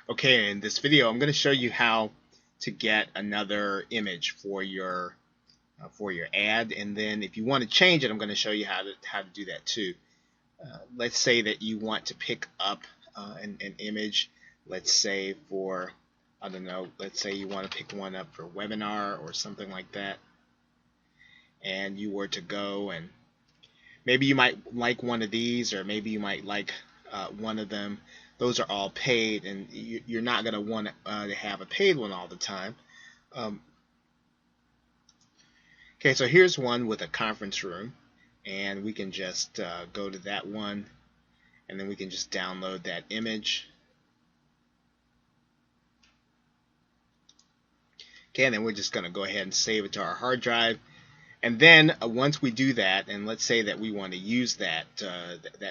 Okay, in this video, I'm going to show you how to get another image for your ad, and then if you want to change it, I'm going to show you how to do that too. Let's say that you want to pick up an image. Let's say for, I don't know, let's say you want to pick one up for webinar or something like that, and you were to go and maybe you might like one of these, or maybe you might like one of them. Those are all paid, and you're not going to want to have a paid one all the time. Okay, so here's one with a conference room, and we can just go to that one, and then we can just download that image. Okay, and then we're just going to go ahead and save it to our hard drive. And then once we do that, and let's say that we want to use that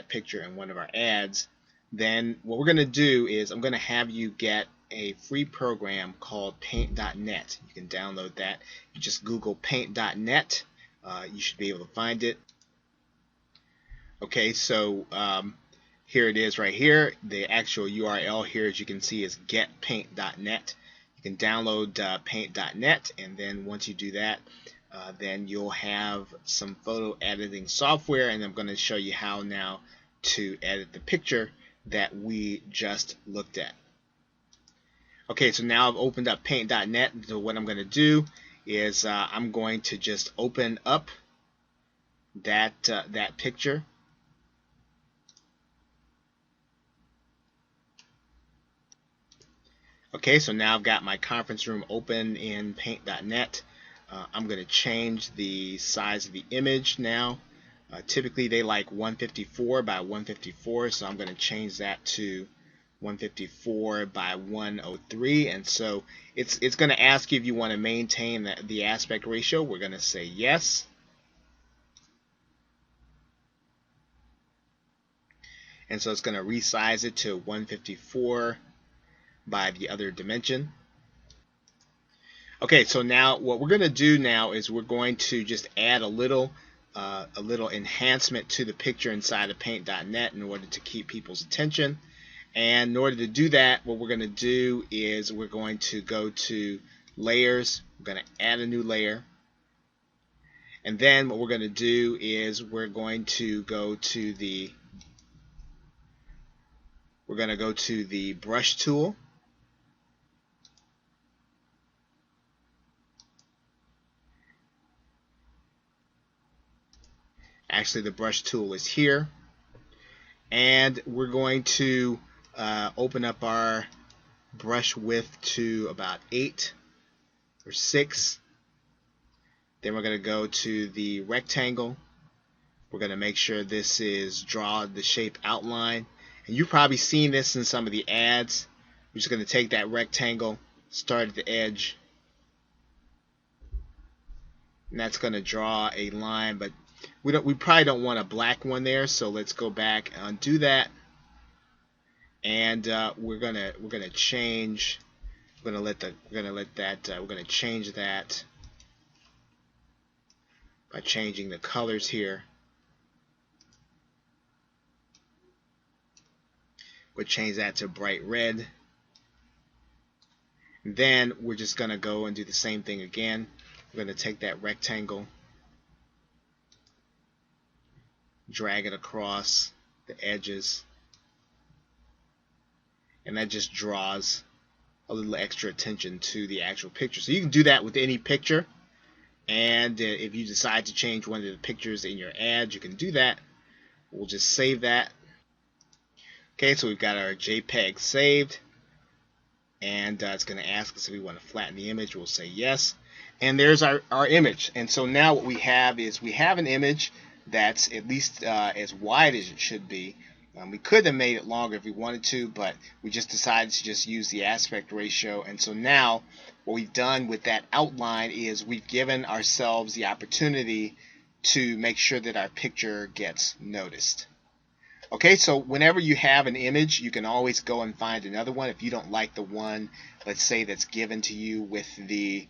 picture in one of our ads, then what we're going to do is I'm going to have you get a free program called Paint.net. You can download that. You just Google Paint.net. You should be able to find it. Okay, so here it is right here. The actual URL here, as you can see, is getpaint.net. You can download Paint.net, and then once you do that, then you'll have some photo editing software, and I'm going to show you how now to edit the picture that we just looked at. Okay, so now I've opened up Paint.net. So what I'm going to do is I'm going to just open up that picture. Okay, so now I've got my conference room open in Paint.net. I'm going to change the size of the image now. Typically they like 154 by 154, so I'm going to change that to 154 by 103, and so it's going to ask you if you want to maintain the aspect ratio. We're going to say yes. And so it's going to resize it to 154 by the other dimension. Okay, so now what we're going to do now is we're going to just add a little enhancement to the picture inside of Paint.net in order to keep people's attention. And in order to do that, what we're going to do is we're going to go to layers. We're going to add a new layer. And then what we're going to do is we're going to go to the brush tool. Actually, the brush tool is here. And we're going to open up our brush width to about 8 or 6. Then we're going to go to the rectangle. We're going to make sure this is draw the shape outline. And you've probably seen this in some of the ads. We're just going to take that rectangle, start at the edge, and that's going to draw a line, but we probably don't want a black one there, so let's go back and undo that. And we're gonna change. We're gonna change that by changing the colors here. We'll change that to bright red. And then we're just gonna go and do the same thing again. We're gonna take that rectangle, drag it across the edges, and that just draws a little extra attention to the actual picture. So you can do that with any picture, and if you decide to change one of the pictures in your ad, you can do that. We'll just save that. Okay, so we've got our JPEG saved, and it's going to ask us if we want to flatten the image. We'll say yes, and there's our image. And so now what we have is we have an image that's at least as wide as it should be. We could have made it longer if we wanted to, but we just decided to just use the aspect ratio. And so now what we've done with that outline is we've given ourselves the opportunity to make sure that our picture gets noticed. Okay, so whenever you have an image, you can always go and find another one. If you don't like the one, let's say, that's given to you with the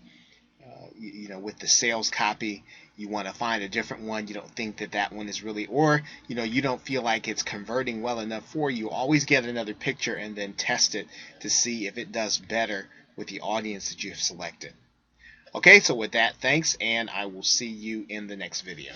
with the sales copy, you want to find a different one. You don't think that that one is really, or you don't feel like it's converting well enough for you. Always get another picture and then test it to see if it does better with the audience that you have selected. Okay, so with that, thanks, and I will see you in the next video.